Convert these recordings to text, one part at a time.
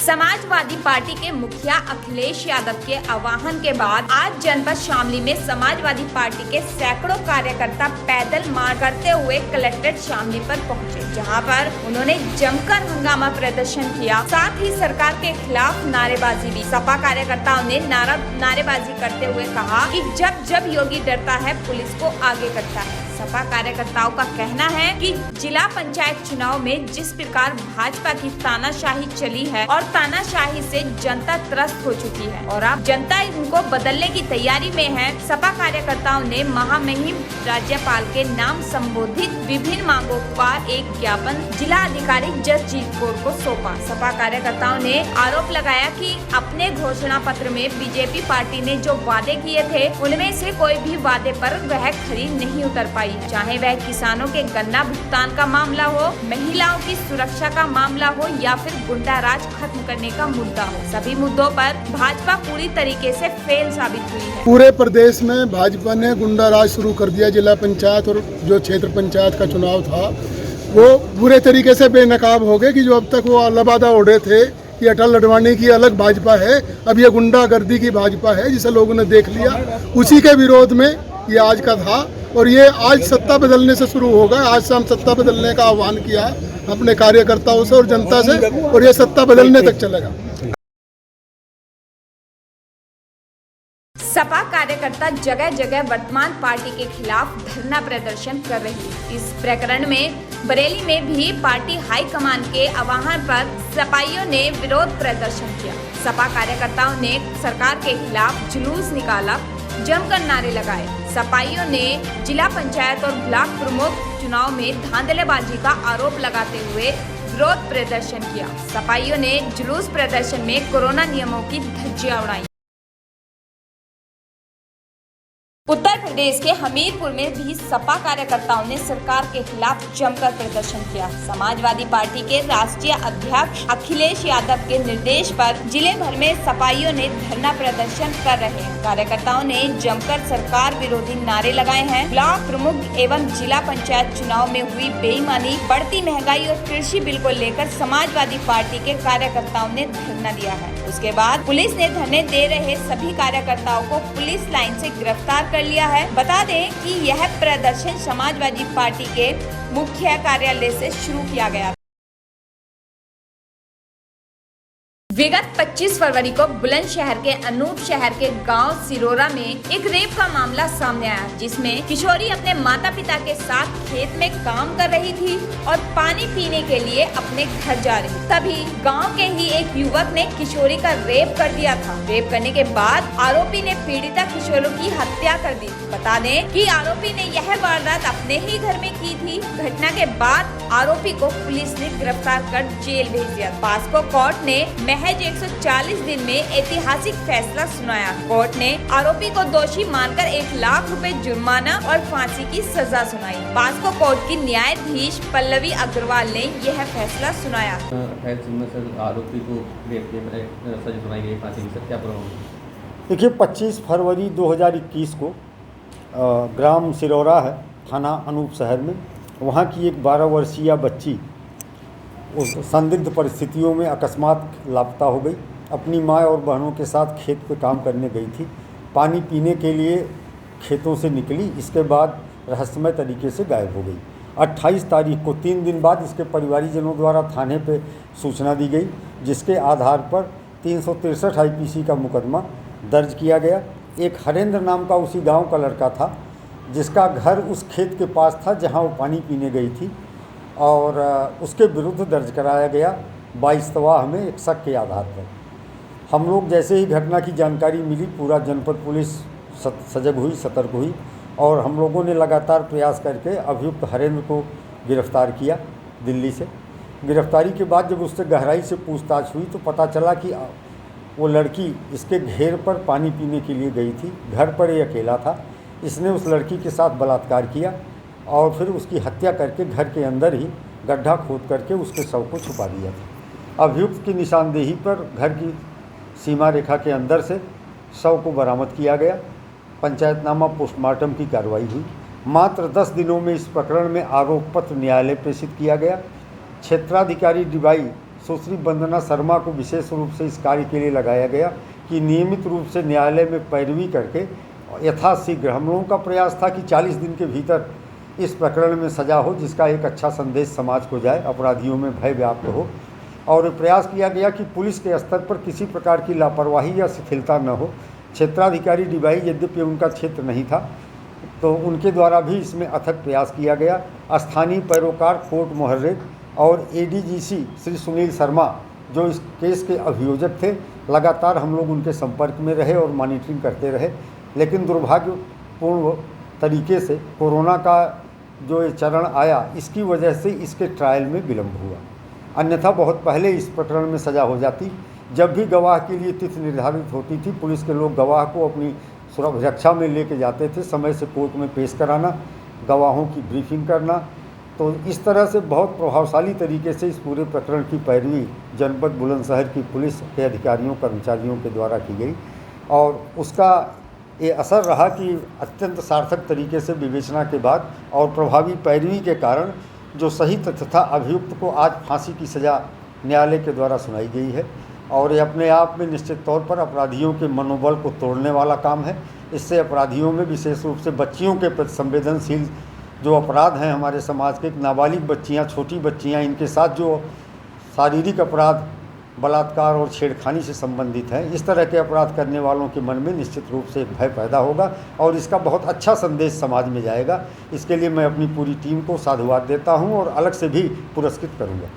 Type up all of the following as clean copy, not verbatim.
Samajwadi party के मुखिया अखिलेश यादव के आह्वान के बाद आज जनपद शामली में समाजवादी पार्टी के सैकड़ों कार्यकर्ता पैदल मार्च करते हुए कलेक्ट्रेट शामली पर पहुंचे, जहां पर उन्होंने जमकर हंगामा प्रदर्शन किया। साथ ही सरकार के खिलाफ नारेबाजी भी। सपा कार्यकर्ताओं ने नारेबाजी करते हुए कहा कि जब जब योगी डरता है पुलिस को आगे करता है। सपा कार्यकर्ताओं का कहना है कि जिला पंचायत चुनाव में जिस प्रकार भाजपा की तानाशाही चली है और तानाशाही से जनता त्रस्त हो चुकी है और अब जनता इनको बदलने की तैयारी में है। सपा कार्यकर्ताओं ने महामहिम राज्यपाल के नाम संबोधित विभिन्न मांगों का एक ज्ञापन जिला अधिकारी जसजीत कौर को सौंपा। सपा कार्यकर्ताओं ने आरोप लगाया कि अपने घोषणा पत्र में बीजेपी पार्टी ने जो वादे किए थे उनमें से कोई भी वादे पर वह खरी नहीं उतर पाई है, चाहे वह किसानों के गन्ना भुगतान का मामला हो, महिलाओं की सुरक्षा का मामला हो या फिर गुंडा राज खत्म करने का मुद्दा हो। सभी मुद्दों पर भाजपा पूरी तरीके से फेल साबित हुई है। पूरे प्रदेश में भाजपा ने गुंडा राज शुरू कर दिया। जिला पंचायत और जो क्षेत्र पंचायत का चुनाव था वो बुरे तरीके से बेनकाब हो गए कि जो अब तक वो लबादा ओढ़े थे कि अटल अडवाणी की अलग भाजपा है, अब ये गुंडागर्दी की भाजपा है जिसे लोगों ने देख लिया। उसी के विरोध में ये आज का था और ये आज सत्ता बदलने से शुरू होगा। आज से हम सत्ता बदलने का आह्वान किया अपने कार्यकर्ताओं से और जनता से और ये सत्ता बदलने तक चलेगा। सपा कार्यकर्ता जगह जगह वर्तमान पार्टी के खिलाफ धरना प्रदर्शन कर रही है। इस प्रकरण में बरेली में भी पार्टी हाईकमान के आह्वान पर सपाइयों ने विरोध प्रदर्शन किया। सपा कार्यकर्ताओं ने सरकार के खिलाफ जुलूस निकाला, जमकर नारे लगाए। सपाइयों ने जिला पंचायत और ब्लॉक प्रमुख चुनाव में धांधलेबाजी का आरोप लगाते हुए विरोध प्रदर्शन किया। सपाइयों ने जुलूस प्रदर्शन में कोरोना नियमों की धज्जियां उड़ाई। उत्तर प्रदेश के हमीरपुर में भी सपा कार्यकर्ताओं ने सरकार के खिलाफ जमकर प्रदर्शन किया। समाजवादी पार्टी के राष्ट्रीय अध्यक्ष अखिलेश यादव के निर्देश पर जिले भर में सपाइयों ने धरना प्रदर्शन कर रहे हैं। कार्यकर्ताओं ने जमकर सरकार विरोधी नारे लगाए हैं। ब्लॉक प्रमुख एवं जिला पंचायत चुनाव में हुई बेईमानी, बढ़ती महंगाई और कृषि बिल को लेकर समाजवादी पार्टी के कार्यकर्ताओं ने धरना दिया है। उसके बाद पुलिस ने धरने दे रहे सभी कार्यकर्ताओं को पुलिस लाइन से गिरफ्तार कर लिया है। बता दें कि यह प्रदर्शन समाजवादी पार्टी के मुख्य कार्यालय से शुरू किया गया। विगत 25 फरवरी को बुलंदशहर के अनूप शहर के गांव सिरोरा में एक रेप का मामला सामने आया, जिसमें किशोरी अपने माता पिता के साथ खेत में काम कर रही थी और पानी पीने के लिए अपने घर जा रही। तभी गांव के ही एक युवक ने किशोरी का रेप कर दिया था। रेप करने के बाद आरोपी ने पीड़िता किशोरी की हत्या कर दी। बता दें कि आरोपी ने यह वारदात अपने ही घर में की थी। घटना के बाद आरोपी को पुलिस ने गिरफ्तार कर जेल भेज दिया। पास्को कोर्ट ने महज 140 दिन में ऐतिहासिक फैसला सुनाया। कोर्ट ने आरोपी को दोषी मानकर 1 लाख रुपए जुर्माना और फांसी की सजा सुनाई। पास्को कोर्ट की न्यायाधीश पल्लवी अग्रवाल ने यह फैसला सुनाया। आरोपी को सजा सुनाई गई फांसी की। क्या देखिए, 25 फरवरी 2021 को ग्राम सिरौरा है, थाना अनूप शहर में, वहाँ की एक 12 वर्षीय बच्ची उस संदिग्ध परिस्थितियों में अकस्मात लापता हो गई। अपनी माँ और बहनों के साथ खेत पे काम करने गई थी। पानी पीने के लिए खेतों से निकली, इसके बाद रहस्यमय तरीके से गायब हो गई। 28 तारीख को 3 दिन बाद इसके परिवारीजनों द्वारा थाने पे सूचना दी गई, जिसके आधार पर 363 IPC का मुकदमा दर्ज किया गया। एक हरेंद्र नाम का उसी गाँव का लड़का था, जिसका घर उस खेत के पास था जहाँ वो पानी पीने गई थी, और उसके विरुद्ध दर्ज कराया गया 22 तवाह में एक शक के आधार पर। हम लोग जैसे ही घटना की जानकारी मिली, पूरा जनपद पुलिस सजग हुई, सतर्क हुई और हम लोगों ने लगातार प्रयास करके अभियुक्त हरेंद्र को गिरफ्तार किया दिल्ली से। गिरफ्तारी के बाद जब उससे गहराई से पूछताछ हुई तो पता चला कि वो लड़की इसके घेर पर पानी पीने के लिए गई थी। घर पर ये अकेला था। इसने उस लड़की के साथ बलात्कार किया और फिर उसकी हत्या करके घर के अंदर ही गड्ढा खोद करके उसके शव को छुपा दिया था। अभियुक्त की निशानदेही पर घर की सीमा रेखा के अंदर से शव को बरामद किया गया। पंचायतनामा पोस्टमार्टम की कार्रवाई हुई। मात्र 10 दिनों में इस प्रकरण में आरोप पत्र न्यायालय प्रेषित किया गया। क्षेत्राधिकारी डिवाई सुश्री वंदना शर्मा को विशेष रूप से इस कार्य के लिए लगाया गया कि नियमित रूप से न्यायालय में पैरवी करके यथाशीघ्र, हम लोगों का प्रयास था कि 40 दिन के भीतर इस प्रकरण में सजा हो, जिसका एक अच्छा संदेश समाज को जाए, अपराधियों में भय व्याप्त हो। और प्रयास किया गया कि पुलिस के स्तर पर किसी प्रकार की लापरवाही या शिथिलता न हो। क्षेत्राधिकारी डीवाई, यद्यपि उनका क्षेत्र नहीं था, तो उनके द्वारा भी इसमें अथक प्रयास किया गया। स्थानीय पैरोकार कोर्ट मोहर्रे और एडीजीसी श्री सुनील शर्मा, जो इस केस के अभियोजक थे, लगातार हम लोग उनके संपर्क में रहे और मॉनिटरिंग करते रहे। लेकिन दुर्भाग्यपूर्ण तरीके से कोरोना का जो ये चरण आया, इसकी वजह से इसके ट्रायल में विलम्ब हुआ। अन्यथा बहुत पहले इस प्रकरण में सजा हो जाती। जब भी गवाह के लिए तिथि निर्धारित होती थी, पुलिस के लोग गवाह को अपनी सुरक्षा में लेके जाते थे, समय से कोर्ट में पेश कराना, गवाहों की ब्रीफिंग करना। तो इस तरह से बहुत प्रभावशाली तरीके से इस पूरे प्रकरण की पैरवी जनपद बुलंदशहर की पुलिस के अधिकारियों कर्मचारियों के द्वारा की गई और उसका ये असर रहा कि अत्यंत सार्थक तरीके से विवेचना के बाद और प्रभावी पैरवी के कारण जो सही तथ्य था, अभियुक्त को आज फांसी की सज़ा न्यायालय के द्वारा सुनाई गई है। और ये अपने आप में निश्चित तौर पर अपराधियों के मनोबल को तोड़ने वाला काम है। इससे अपराधियों में विशेष रूप से बच्चियों के प्रति संवेदनशील जो अपराध हैं हमारे समाज के, नाबालिग बच्चियां, छोटी बच्चियां, इनके साथ जो शारीरिक अपराध, बलात्कार और छेड़खानी से संबंधित है, इस तरह के अपराध करने वालों के मन में निश्चित रूप से भय पैदा होगा और इसका बहुत अच्छा संदेश समाज में जाएगा। इसके लिए मैं अपनी पूरी टीम को साधुवाद देता हूं और अलग से भी पुरस्कृत करूंगा।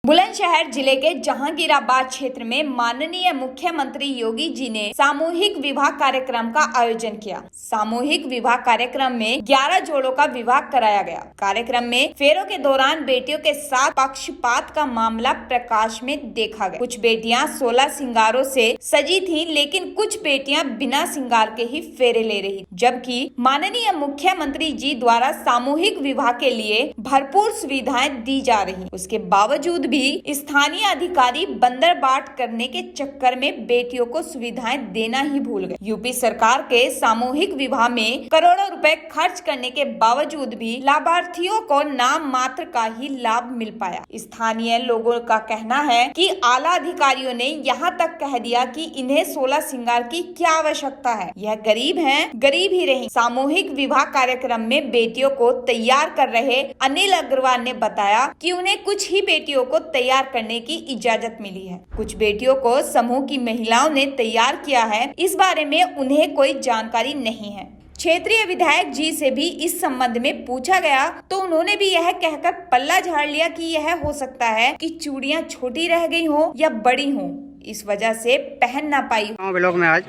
बुलंदशहर जिले के जहांगीराबाद क्षेत्र में माननीय मुख्यमंत्री योगी जी ने सामूहिक विवाह कार्यक्रम का आयोजन किया। सामूहिक विवाह कार्यक्रम में 11 जोड़ों का विवाह कराया गया। कार्यक्रम में फेरों के दौरान बेटियों के साथ पक्षपात का मामला प्रकाश में देखा गया। कुछ बेटियां 16 सिंगारों से सजी थीं, लेकिन कुछ बेटियां बिना सिंगार के ही फेरे ले रही, जबकि माननीय मुख्यमंत्री जी द्वारा सामूहिक विवाह के लिए भरपूर सुविधाएं दी जा रही। उसके बावजूद भी स्थानीय अधिकारी बंदरबाट करने के चक्कर में बेटियों को सुविधाएं देना ही भूल गए। यूपी सरकार के सामूहिक विवाह में करोड़ों रुपए खर्च करने के बावजूद भी लाभार्थियों को नाम मात्र का ही लाभ मिल पाया। स्थानीय लोगों का कहना है कि आला अधिकारियों ने यहाँ तक कह दिया कि इन्हें 16 सिंगार की क्या आवश्यकता है, यह गरीब हैं, गरीब ही रही। सामूहिक विवाह कार्यक्रम में बेटियों को तैयार कर रहे अनिल अग्रवाल ने बताया कि उन्हें कुछ ही बेटियों को तैयार करने की इजाजत मिली है। कुछ बेटियों को समूह की महिलाओं ने तैयार किया है, इस बारे में उन्हें कोई जानकारी नहीं है। क्षेत्रीय विधायक जी से भी इस संबंध में पूछा गया तो उन्होंने भी यह कहकर पल्ला झाड़ लिया कि यह हो सकता है कि चूड़ियां छोटी रह गई हो या बड़ी हो, इस वजह से पहन ना पाई। ब्लॉक में आज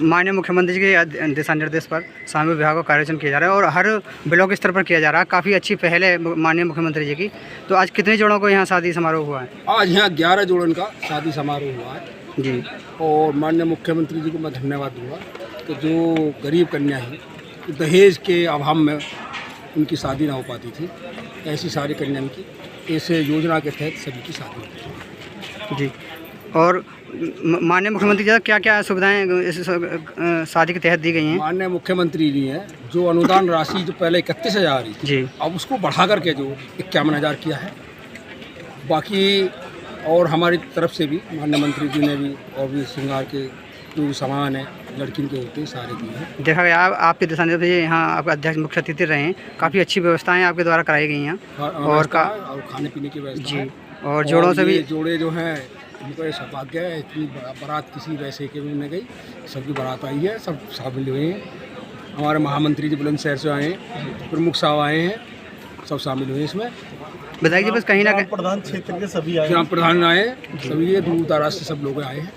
माननीय मुख्यमंत्री जी के दिशा निर्देश पर सामूहिक विवाह का कार्यक्रम किया जा रहा है और हर ब्लॉक स्तर पर किया जा रहा है। काफ़ी अच्छी पहल है माननीय मुख्यमंत्री जी की। तो आज कितने जोड़ों को यहाँ शादी समारोह हुआ है? आज यहाँ 11 जोड़ों का शादी समारोह हुआ है जी। और माननीय मुख्यमंत्री जी को मैं धन्यवाद दूंगा कि जो गरीब कन्या है, दहेज के अभाव में उनकी शादी ना हो पाती थी, ऐसी सारी कन्याओं की ऐसे योजना के तहत सभी की शादी होती जी। और माननीय मुख्यमंत्री जी क्या क्या सुविधाएं इस शादी के तहत दी गई हैं? माननीय मुख्यमंत्री जी हैं जो अनुदान राशि जो पहले 31,000 थी जी, अब उसको बढ़ा करके जो 51,000 किया है। बाकी और हमारी तरफ से भी माननीय मंत्री जी ने भी और भी श्रृंगार के जो भी सामान है लड़कियों के होते सारे दिए हैं। देखा गया आपके दिशा निर्देश यहाँ आपके अध्यक्ष मुख्य अतिथि रहे हैं, काफ़ी अच्छी व्यवस्थाएँ आपके द्वारा कराई गई हैं और खाने पीने की व्यवस्था जी। और जोड़ों से भी जोड़े जो हैं उनको ये सौभाग्य है, इतनी बारात किसी वैसे के में गई, सबकी बारात आई है, सब शामिल हुए हैं। हमारे महामंत्री जी बुलंदशहर से आए हैं, प्रमुख साहब आए हैं, सब शामिल हुए इसमें। बताइए बस कहीं ना कहीं प्रधान क्षेत्र के सभी आए, ग्राम प्रधान आए, सभी दूर दराज से सब लोग आए हैं।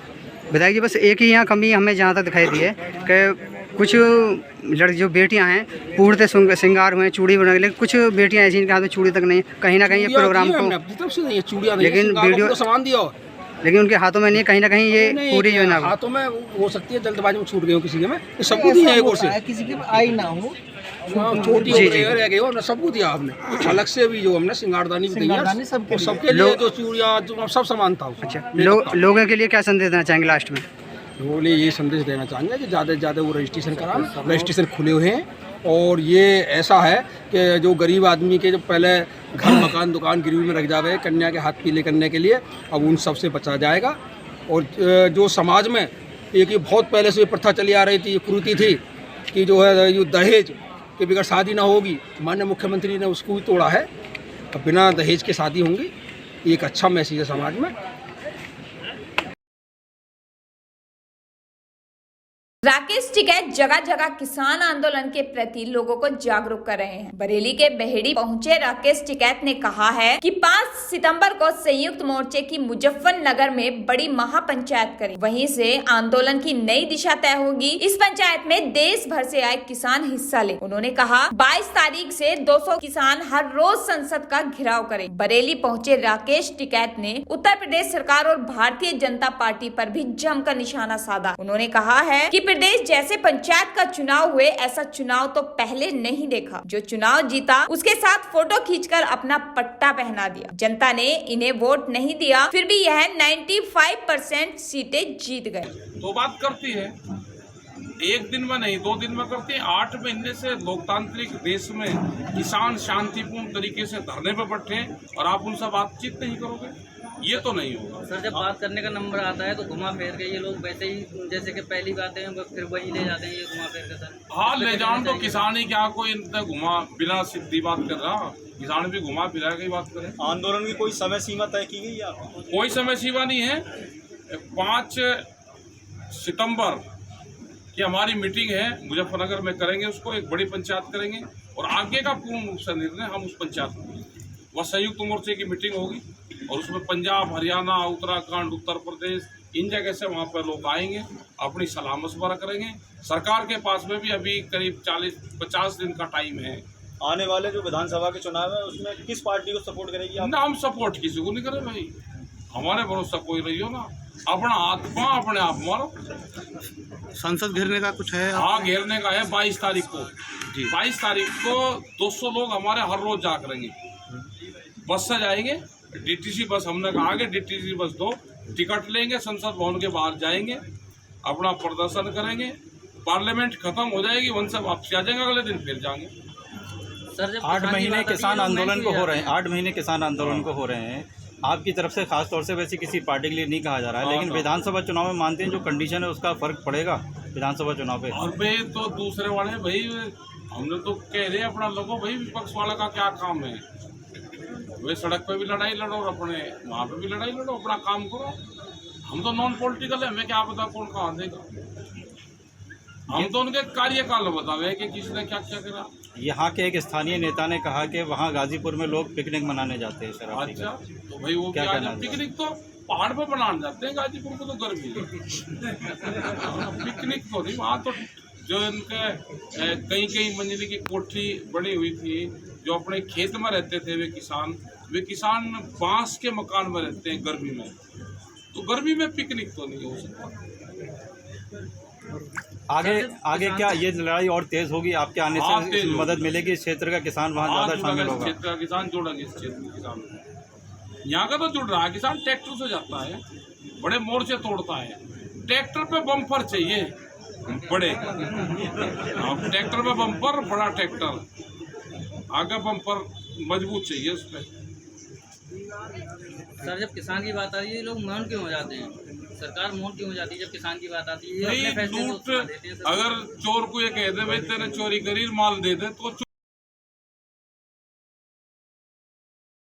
बताइए बस एक ही यहाँ कमी हमें जहाँ तक दिखाई दी है कि कुछ लड़की जो बेटियाँ हैं पूर्णतः श्रृंगार हुए, चूड़ी बना, लेकिन कुछ बेटियाँ ऐसी इनके हाथ में चूड़ी तक नहीं, कहीं ना कहीं ये प्रोग्राम को लेकिन वीडियो सामान दिया, लेकिन उनके हाथों में नहीं, कहीं ना कहीं ये पूरी जो है ना हाथों में हो सकती है जल्दबाजी में छूट गई हो किसी के में, सबको दिया है और से किसी के आई ना हो, छोटी रह गई हो ना, सबको दिया आपने। अलग से भी जो हमने श्रृंगारदानी भी दी है सबके लिए, जो चूड़ियाँ जो सब सामान था। अच्छा, लोगों के लिए क्या संदेश देना चाहेंगे लास्ट में? लोगों के लिए ये संदेश देना चाहेंगे कि ज़्यादा से ज़्यादा वो रजिस्ट्रेशन कराएं। रजिस्ट्रेशन खुले हुए हैं और ये ऐसा है कि जो गरीब आदमी के जो पहले घर मकान दुकान गिरवी में रख जावे कन्या के हाथ पीले करने के लिए, अब उन सब से बचा जाएगा। और जो समाज में एक ये बहुत पहले से ये प्रथा चली आ रही थी, ये कुरीति थी कि जो है ये दहेज के बगैर शादी ना होगी, माननीय मुख्यमंत्री ने उसको भी तोड़ा है। अब बिना दहेज के शादी होंगी, ये एक अच्छा मैसेज है समाज में। राकेश टिकैत जगह जगह किसान आंदोलन के प्रति लोगों को जागरूक कर रहे हैं। बरेली के बेहड़ी पहुंचे राकेश टिकैत ने कहा है कि 5 सितंबर को संयुक्त मोर्चे की मुजफ्फरनगर में बड़ी महापंचायत करें, वहीं से आंदोलन की नई दिशा तय होगी। इस पंचायत में देश भर से आए किसान हिस्सा लें। उन्होंने कहा 22 तारीख से 200 किसान हर रोज संसद का घेराव करें। बरेली पहुंचे राकेश टिकैत ने उत्तर प्रदेश सरकार और भारतीय जनता पार्टी पर भी जमकर निशाना साधा। उन्होंने कहा है कि प्रदेश जैसे पंचायत का चुनाव हुए, ऐसा चुनाव तो पहले नहीं देखा। जो चुनाव जीता उसके साथ फोटो खींचकर अपना पट्टा पहना दिया। जनता ने इन्हें वोट नहीं दिया, फिर भी यह 95% सीटें जीत गए। तो बात करती है, एक दिन में नहीं 2 दिन में करती है। 8 महीने से लोकतांत्रिक देश में किसान शांतिपूर्ण तरीके से धरने पर बैठे और आप उनसे बातचीत नहीं करोगे, ये तो नहीं होगा। सर जब बात करने का नंबर आता है तो घुमा फिर के ये लोग वैसे ही जैसे कि पहली बातें हैं फिर वही ले जाते हैं, ये घुमा फिर के। सर हाँ ले जान तो किसान ही क्या कोई इनसे घुमा बिना सीधी बात कर रहा, किसान भी घुमा फिरा के बात करे। आंदोलन की कोई समय सीमा तय की गई है? कोई समय सीमा नहीं है। 5 सितंबर की हमारी मीटिंग है, मुजफ्फरनगर में करेंगे, उसको एक बड़ी पंचायत करेंगे और आगे का पूर्ण रूप से निर्णय हम उस पंचायत में, वह संयुक्त मोर्चे की मीटिंग होगी और उसमें पंजाब, हरियाणा, उत्तराखंड, उत्तर प्रदेश इन जगह से वहाँ पर लोग आएंगे, अपनी सलाह मशवरा करेंगे। सरकार के पास में भी अभी करीब 40-50 दिन का टाइम है। आने वाले जो विधानसभा के चुनाव है उसमें किस पार्टी को सपोर्ट करेगी आप? ना हम सपोर्ट किसी को नहीं करे भाई, हमारे भरोसा कोई रही हो ना, अपना आत्मा अपने आप मारो। संसद घेरने का कुछ है? हाँ घेरने का है 22 तारीख को। 22 तारीख को 200 लोग हमारे हर रोज जा करेंगे, बस से जाएंगे। डीटीसी बस हमने कहा कि डीटीसी बस 2 टिकट लेंगे, संसद भवन के बाहर जाएंगे, अपना प्रदर्शन करेंगे, पार्लियामेंट खत्म हो जाएगी, वहीं से वापसी आ जाएंगे, अगले दिन फिर जाएंगे। सर जब 8 महीने किसान आंदोलन को हो रहे हैं, 8 महीने किसान आंदोलन को हो रहे हैं, आपकी तरफ से खास तौर से वैसे किसी पार्टी के लिए नहीं कहा जा रहा है, लेकिन विधानसभा चुनाव में मानते हैं जो कंडीशन है उसका फर्क पड़ेगा विधानसभा चुनाव पे? और भाई तो दूसरे वाले भाई हमने तो कह रहे अपना लोगों भाई विपक्ष वाला का क्या काम है, वे सड़क पे भी लड़ाई लड़ो और अपने वहाँ पे भी लड़ाई लड़ो, अपना काम करो। हम तो नॉन पॉलिटिकल है, हमें क्या पता कौन कहाँ देगा। हम तो उनके कार्यकाल बतावे कि किसने क्या क्या करा। यहाँ के एक स्थानीय नेता ने कहा कि वहाँ गाजीपुर में लोग पिकनिक मनाने जाते हैं शराब पीकर। अच्छा तो भाई वो क्या पिकनिक तो पहाड़ पे बनाने जाते हैं, गाजीपुर को तो गर्मी है पिकनिक तो नहीं। वहाँ तो जो इनके कई मंजिल की कोठी बनी हुई थी, जो अपने खेत में रहते थे वे किसान बांस के मकान में रहते हैं गर्मी में, तो गर्मी में पिकनिक तो नहीं हो सकता। आगे क्या ये लड़ाई और तेज होगी? आपके आने से मदद मिलेगी? इस क्षेत्र का किसान वहाँ ज़्यादा शामिल होगा? क्षेत्र का किसान जोड़ेंगे, इस क्षेत्र के किसान यहाँ का तो जुड़ रहा है। किसान ट्रैक्टर से जाता है, बड़े मोर्चे तोड़ता है, ट्रैक्टर पे बम्पर चाहिए बड़े, अब ट्रैक्टर पे बम्पर, बड़ा ट्रैक्टर, आगे बम्पर मजबूत चाहिए उस पर। सर जब किसान की बात आती है लोग मौन क्यों हो जाते हैं? सरकार मौन क्यों हो जाती है जब किसान की बात आती है? नहीं, लूट, अगर चोर को ये कह दे भाई तेरे चोरी करी माल दे दे तो